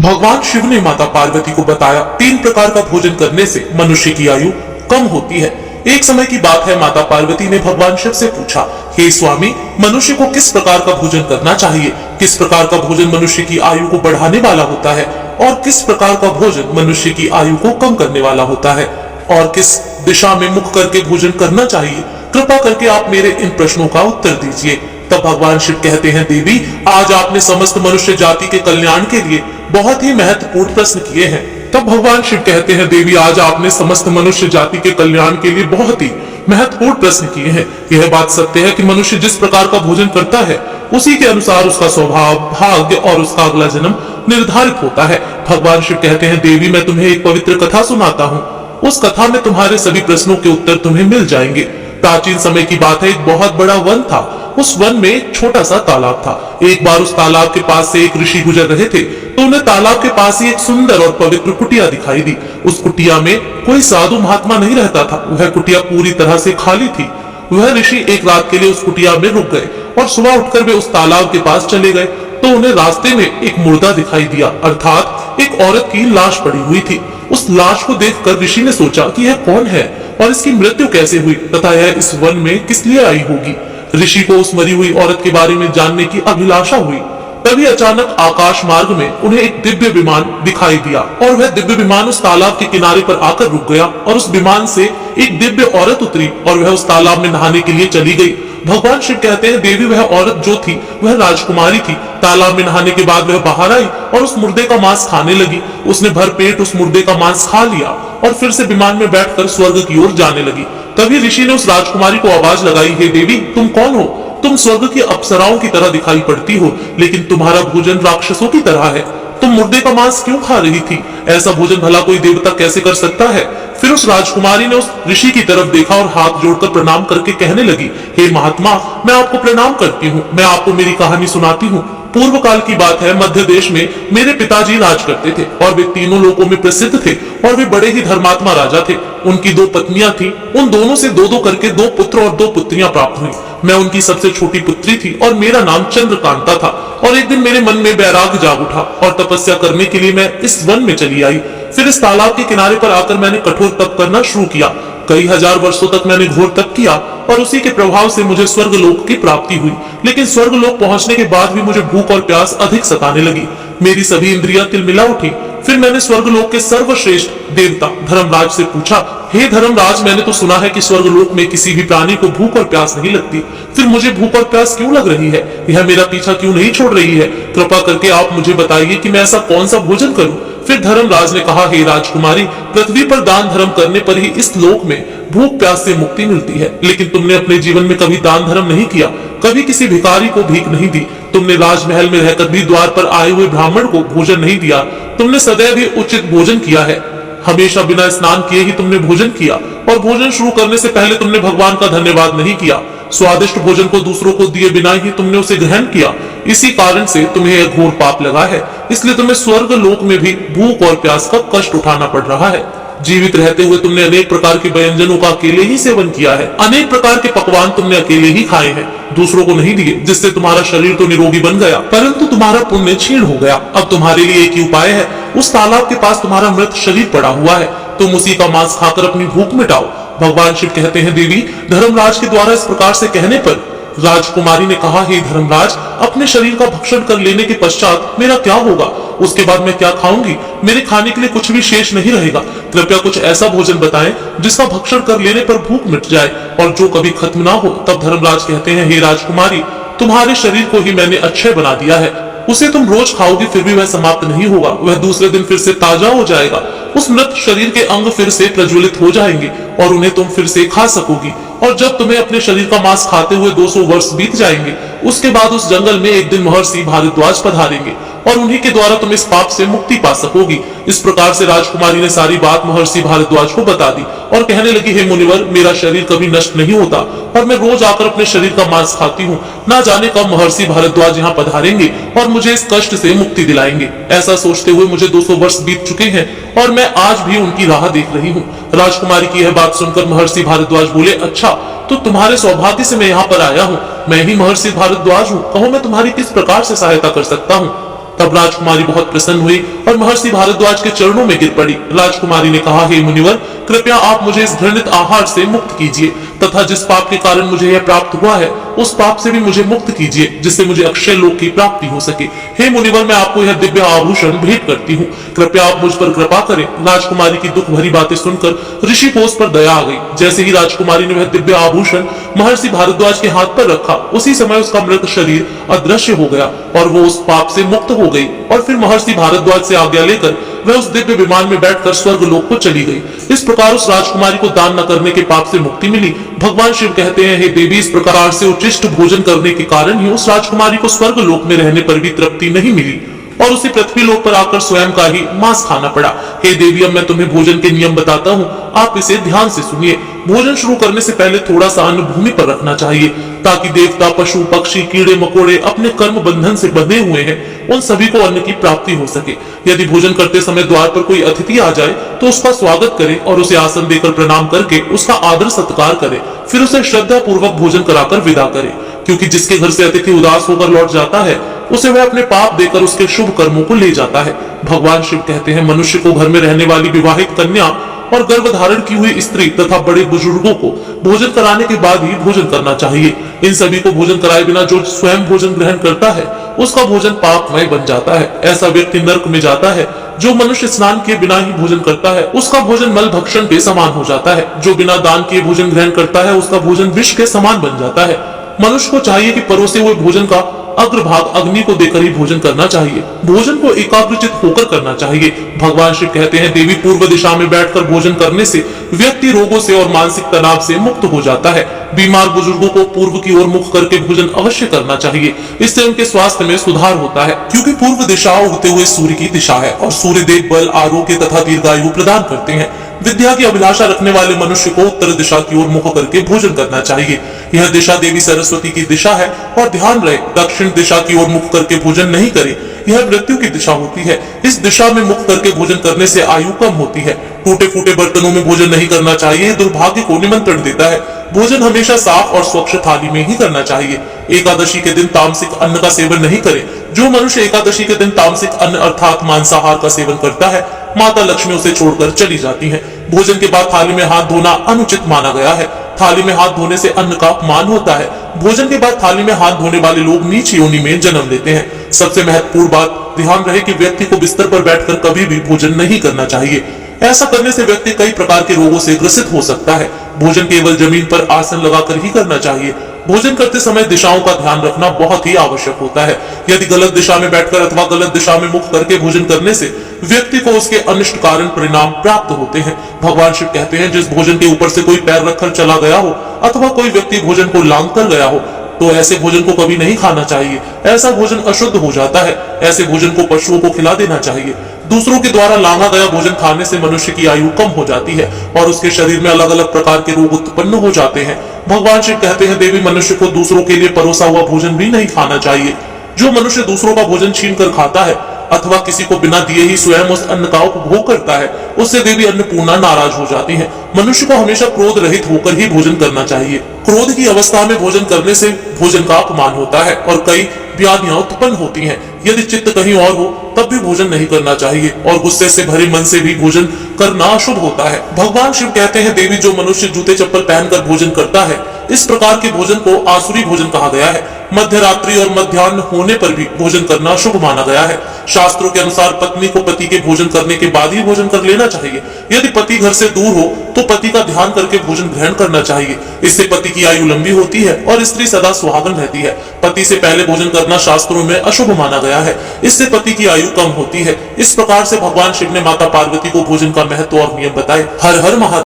भगवान शिव ने माता पार्वती को बताया 3 प्रकार का भोजन करने से मनुष्य की आयु कम होती है। एक समय की बात है, माता पार्वती ने भगवान शिव से पूछा, हे स्वामी, मनुष्य को किस प्रकार का भोजन करना चाहिए? किस प्रकार का भोजन मनुष्य की आयु को बढ़ाने वाला होता है और किस प्रकार का भोजन मनुष्य की आयु को कम करने वाला होता है, और किस दिशा में मुख करके भोजन करना चाहिए? कृपा करके आप मेरे इन प्रश्नों का उत्तर दीजिए। तब भगवान शिव कहते हैं, देवी, आज आपने समस्त मनुष्य जाति के कल्याण के लिए बहुत ही महत्वपूर्ण प्रश्न किए हैं। तब भगवान शिव कहते हैं, देवी, आज आपने समस्त मनुष्य जाति के कल्याण के लिए बहुत ही महत्वपूर्ण प्रश्न किए हैं। यह बात सत्य है कि मनुष्य जिस प्रकार का भोजन करता है उसी के अनुसार उसका स्वभाव, भाग्य और उसका अगला जन्म निर्धारित होता है। भगवान शिव कहते हैं, देवी, मैं तुम्हें एक पवित्र कथा सुनाता हूँ। उस कथा में तुम्हारे सभी प्रश्नों के उत्तर तुम्हें मिल जाएंगे। प्राचीन समय की बात है, एक बहुत बड़ा वन था। उस वन में एक छोटा सा तालाब था। एक बार उस तालाब के पास से एक ऋषि गुजर रहे थे तो उन्हें तालाब के पास ही एक सुंदर और पवित्र कुटिया दिखाई दी। उस कुटिया में कोई साधु महात्मा नहीं रहता था। वह कुटिया पूरी तरह से खाली थी। वह ऋषि एक रात के लिए उस कुटिया में रुक गए और सुबह उठकर वे उस तालाब के पास चले गए तो उन्हें रास्ते में एक मुर्दा दिखाई दिया, अर्थात एक औरत की लाश पड़ी हुई थी। उस लाश को देखकर ऋषि ने सोचा कि यह कौन है और इसकी मृत्यु कैसे हुई तथा यह इस वन में किस लिए आई होगी। ऋषि को उस मरी हुई औरत के बारे में जानने की अभिलाषा हुई। तभी अचानक आकाश मार्ग में उन्हें एक दिव्य विमान दिखाई दिया और वह दिव्य विमान उस तालाब के किनारे पर आकर रुक गया और उस विमान से एक दिव्य औरत उतरी और वह उस तालाब में नहाने के लिए चली गई। भगवान शिव कहते हैं, देवी, वह औरत जो थी वह राजकुमारी थी। तालाब में नहाने के बाद वह बाहर आई और उस मुर्दे का मांस खाने लगी। उसने भर पेट उस मुर्दे का मांस खा लिया और फिर से विमान में बैठकर स्वर्ग की ओर जाने लगी। तभी ऋषि ने उस राजकुमारी को आवाज लगाई, हे देवी, तुम कौन हो? तुम स्वर्ग की अप्सराओं की तरह दिखाई पड़ती हो, लेकिन तुम्हारा भोजन राक्षसों की तरह है। तुम मुर्दे का मांस क्यों खा रही थी? ऐसा भोजन भला कोई देवता कैसे कर सकता है? फिर उस राजकुमारी ने उस ऋषि की तरफ देखा और हाथ जोड़कर प्रणाम करके कहने लगी, हे महात्मा, मैं आपको प्रणाम करती हूँ। मैं आपको मेरी कहानी सुनाती हूँ। पूर्व काल की बात है, मध्य देश में मेरे पिताजी राज करते थे और वे तीनों लोकों में प्रसिद्ध थे और वे बड़े ही धर्मात्मा राजा थे। उनकी 2 पत्नियां थी। उन दोनों से 2-2 करके 2 पुत्र और 2 पुत्रियां प्राप्त हुई। मैं उनकी सबसे छोटी पुत्री थी और मेरा नाम चंद्रकांता था। और एक दिन मेरे मन में वैराग्य जाग उठा और तपस्या करने के लिए मैं इस वन में चली आई। फिर इस तालाब के किनारे पर आकर मैंने कठोर तप करना शुरू किया। कई हजार वर्षों तक मैंने घोर तप किया और उसी के प्रभाव से मुझे स्वर्गलोक की प्राप्ति हुई। लेकिन स्वर्गलोक पहुंचने के बाद भी मुझे भूख और प्यास अधिक सताने लगी। मेरी सभी इंद्रियां तिलमिला उठी। फिर मैंने स्वर्गलोक के सर्वश्रेष्ठ देवता धर्मराज से पूछा, हे धर्मराज, मैंने तो सुना है कि स्वर्गलोक में किसी भी प्राणी को भूख और प्यास नहीं लगती। फिर मुझे भूख और प्यास क्यों लग रही है? यह मेरा पीछा क्यों नहीं छोड़ रही है? कृपा करके आप मुझे बताइए कि मैं ऐसा कौन सा भोजन करूं? फिर धर्मराज ने कहा, हे राजकुमारी, पृथ्वी पर दान धर्म करने पर ही इस लोक में भूख प्यास से मुक्ति मिलती है। लेकिन तुमने अपने जीवन में कभी दान धर्म नहीं किया, कभी किसी भिखारी को भीख नहीं दी। तुमने राजमहल में रहकर भी द्वार पर आए हुए ब्राह्मण को भोजन नहीं दिया। तुमने सदैव ही उचित भोजन किया है। हमेशा बिना स्नान किए ही तुमने भोजन किया और भोजन शुरू करने से पहले तुमने भगवान का धन्यवाद नहीं किया। स्वादिष्ट भोजन को दूसरों को दिए बिना ही तुमने उसे ग्रहण किया। इसी कारण से तुम्हें यह घोर पाप लगा है। इसलिए तुम्हें स्वर्ग लोक में भी भूख और प्यास का कष्ट उठाना पड़ रहा है। जीवित रहते हुए तुमने अनेक प्रकार के व्यंजनों का अकेले ही सेवन किया है। अनेक प्रकार के पकवान तुमने अकेले ही खाए हैं, दूसरों को नहीं दिए, जिससे तुम्हारा शरीर तो निरोगी बन गया परंतु तुम्हारा पुण्य क्षीण हो गया। अब तुम्हारे लिए एक ही उपाय है। उस तालाब के पास तुम्हारा मृत शरीर पड़ा हुआ है। तुम उसी का मांस खाकर अपनी भूख मिटाओ। भगवान शिव कहते हैं, देवी, धर्मराज के द्वारा इस प्रकार से कहने पर राजकुमारी ने कहा, हे धर्मराज, अपने शरीर का भक्षण कर लेने के पश्चात मेरा क्या होगा? उसके बाद मैं क्या खाऊंगी? मेरे खाने के लिए कुछ भी शेष नहीं रहेगा। कृपया कुछ ऐसा भोजन बताएं जिसका भक्षण कर लेने पर भूख मिट जाए और जो कभी खत्म ना हो। तब धर्मराज कहते हैं, हे राजकुमारी, तुम्हारे शरीर को ही मैंने अक्षय बना दिया है। उसे तुम रोज खाओगी फिर भी वह समाप्त नहीं होगा। वह दूसरे दिन फिर से ताजा हो जाएगा। उस मृत शरीर के अंग फिर से प्रज्वलित हो जाएंगे और उन्हें तुम फिर से खा सकोगी। और जब तुम्हें अपने शरीर का मांस खाते हुए 200 वर्ष बीत जाएंगे, उसके बाद उस जंगल में एक दिन महर्षि भारद्वाज पधारेंगे और उन्हीं के द्वारा तुम इस पाप से मुक्ति पा सकोगी। इस प्रकार से राजकुमारी ने सारी बात महर्षि भारद्वाज को बता दी और कहने लगी, हे मुनिवर, मेरा शरीर कभी नष्ट नहीं होता और मैं रोज आकर अपने शरीर का मांस खाती हूँ। ना जाने कब महर्षि भारद्वाज यहाँ पधारेंगे और मुझे इस कष्ट से मुक्ति दिलाएंगे। ऐसा सोचते हुए मुझे 200 वर्ष बीत चुके हैं और मैं आज भी उनकी राह देख रही हूँ। राजकुमारी की यह बात सुनकर महर्षि भारद्वाज बोले, अच्छा, तो तुम्हारे सौभाग्य से मैं यहाँ पर आया हूँ। मैं ही महर्षि भारद्वाज हूँ। कहो मैं तुम्हारी किस प्रकार से सहायता कर सकता हूँ? तब राजकुमारी बहुत प्रसन्न हुई और महर्षि भारद्वाज के चरणों में गिर पड़ी। राजकुमारी ने कहा, हे मुनिवर, कृपया आप मुझे इस घृणित आहार से मुक्त कीजिए तथा जिस पाप के कारण मुझे यह प्राप्त हुआ है उस पाप से भी मुझे मुक्त कीजिए, जिससे मुझे अक्षय लोक की प्राप्ति हो सके। हे मुनिवर, मैं आपको यह दिव्य आभूषण भेंट करती हूँ, कृपया आप मुझ पर कृपा करें। राजकुमारी की दुख भरी बातें सुनकर ऋषि को उस पर दया आ गई। जैसे ही राजकुमारी ने वह दिव्य आभूषण महर्षि भारद्वाज के हाथ पर रखा, उसी समय उसका मृत शरीर अदृश्य हो गया और वो उस पाप से मुक्त हो गई। और फिर महर्षि भारद्वाज से आज्ञा लेकर वह उस दिव्य विमान में बैठकर स्वर्ग लोक को चली गई। इस प्रकार उस राजकुमारी को दान न करने के पाप से मुक्ति मिली। भगवान शिव कहते हैं, हे देवी, इस प्रकार से उच्चिष्ट भोजन करने के कारण ही उस राजकुमारी को स्वर्ग लोक में रहने पर भी तृप्ति नहीं मिली और उसे पृथ्वी लोक पर आकर स्वयं का ही मांस खाना पड़ा। हे देवी, अब मैं तुम्हें भोजन के नियम बताता हूँ, आप इसे ध्यान से सुनिए। भोजन शुरू करने से पहले थोड़ा सा अन्न भूमि पर रखना चाहिए ताकि देवता, पशु, पक्षी, कीड़े मकोड़े अपने कर्म बंधन से बंधे हुए हैं, उन सभी को अन्न की प्राप्ति हो सके। यदि भोजन करते समय द्वार पर कोई अतिथि आ जाए तो उसका स्वागत करें और उसे आसन देकर प्रणाम करके उसका आदर सत्कार करें। फिर उसे श्रद्धा पूर्वक भोजन कराकर विदा करें, क्योंकि जिसके घर से अतिथि उदास होकर लौट जाता है उसे वह अपने पाप देकर उसके शुभ कर्मों को ले जाता है। भगवान शिव कहते हैं, मनुष्य को घर में रहने वाली विवाहित कन्या और गर्भ धारण की हुई स्त्री तथा बड़े बुजुर्गों को भोजन कराने के बाद ही भोजन करना चाहिए। इन सभी को भोजन कराए बिना जो स्वयं भोजन ग्रहण करता है उसका भोजन पापमय बन जाता है। ऐसा व्यक्ति नरक में जाता है। जो मनुष्य स्नान किए बिना ही भोजन करता है उसका भोजन मल भक्षण के समान हो जाता है। जो बिना दान किए भोजन ग्रहण करता है उसका भोजन विष के समान बन जाता है। मनुष्य को चाहिए कि परोसे हुए भोजन का अग्रभाग अग्नि को देकर ही भोजन करना चाहिए। भोजन को एकाग्रचित होकर करना चाहिए। भगवान शिव कहते हैं, देवी, पूर्व दिशा में बैठकर भोजन करने से व्यक्ति रोगों से और मानसिक तनाव से मुक्त हो जाता है। बीमार बुजुर्गों को पूर्व की ओर मुख करके भोजन अवश्य करना चाहिए, इससे उनके स्वास्थ्य में सुधार होता है, क्योंकि पूर्व दिशा उगते हुए सूर्य की दिशा है और सूर्य देव बल, आरोग्य तथा दीर्घायु प्रदान करते हैं। विद्या की अभिलाषा रखने वाले मनुष्य को उत्तर दिशा की ओर मुख करके भोजन करना चाहिए। यह दिशा देवी सरस्वती की दिशा है और ध्यान रहे, दक्षिण दिशा की ओर मुख करके भोजन नहीं करें, यह मृत्यु की दिशा होती है। इस दिशा में मुख करके भोजन करने से आयु कम होती है। टूटे फूटे बर्तनों में भोजन नहीं करना चाहिए, दुर्भाग्य को निमंत्रण देता है। भोजन हमेशा साफ और स्वच्छ थाली में ही करना चाहिए। एकादशी के दिन तामसिक अन्न का सेवन नहीं करें। जो मनुष्य एकादशी के दिन तामसिक अन्न अर्थात मांसाहार का सेवन करता है, माता लक्ष्मी उसे छोड़कर चली जाती है। भोजन के बाद थाली में हाथ धोना अनुचित माना गया है। थाली में हाथ धोने से अन्न का अपमान होता है। भोजन के बाद थाली में हाथ धोने वाले लोग नीच योनि में जन्म लेते हैं। सबसे महत्वपूर्ण बात, ध्यान रहे कि व्यक्ति को बिस्तर पर बैठकर कभी भी भोजन नहीं करना चाहिए। ऐसा करने से व्यक्ति कई प्रकार के रोगों से ग्रसित हो सकता है। भोजन केवल जमीन पर आसन लगाकर ही करना चाहिए। भोजन करते समय दिशाओं का ध्यान रखना बहुत ही आवश्यक होता है। यदि गलत दिशा में बैठकर अथवा गलत दिशा में मुख करके भोजन करने से व्यक्ति को उसके अनिष्ट कारण परिणाम प्राप्त होते हैं। भगवान शिव कहते हैं, जिस भोजन के ऊपर से कोई पैर रखकर चला गया हो अथवा कोई व्यक्ति भोजन को लांघ कर गया हो तो ऐसे भोजन को कभी नहीं खाना चाहिए। ऐसा भोजन अशुद्ध हो जाता है। ऐसे भोजन को पशुओं को खिला देना चाहिए। दूसरों के द्वारा लांघा गया भोजन खाने से मनुष्य की आयु कम हो जाती है और उसके शरीर में अलग अलग प्रकार के रोग उत्पन्न हो जाते हैं। भगवान शिव कहते हैं, देवी, मनुष्य को दूसरों के लिए परोसा हुआ भोजन भी नहीं खाना चाहिए। जो मनुष्य दूसरों का भोजन छीन कर खाता है अथवा किसी को बिना दिए ही स्वयं उस अन्न का उपभोग करता है, उससे देवी अन्नपूर्णा नाराज हो जाती है। मनुष्य को हमेशा क्रोध रहित होकर ही भोजन करना चाहिए। क्रोध की अवस्था में भोजन करने से भोजन का अपमान होता है और कई व्याधियां उत्पन्न होती हैं। यदि चित्त कहीं और हो तब भी भोजन नहीं करना चाहिए और गुस्से से भरे मन से भी भोजन करना अशुभ होता है। भगवान शिव कहते हैं, देवी, जो मनुष्य जूते चप्पल पहनकर भोजन करता है, इस प्रकार के भोजन को आसुरी भोजन कहा गया है। मध्य रात्रि और मध्याह्न होने पर भी भोजन करना शुभ माना गया है। शास्त्रों के अनुसार पत्नी को पति के भोजन करने के बाद ही भोजन कर लेना चाहिए। यदि पति घर से दूर हो तो पति का ध्यान करके भोजन ग्रहण करना चाहिए। इससे पति की आयु लंबी होती है और स्त्री सदा सुहागन रहती है। पति से पहले भोजन करना शास्त्रों में अशुभ माना गया है। इससे पति की आयु कम होती है। इस प्रकार से भगवान शिव ने माता पार्वती को भोजन का महत्व और नियम बताए। हर हर महादेव।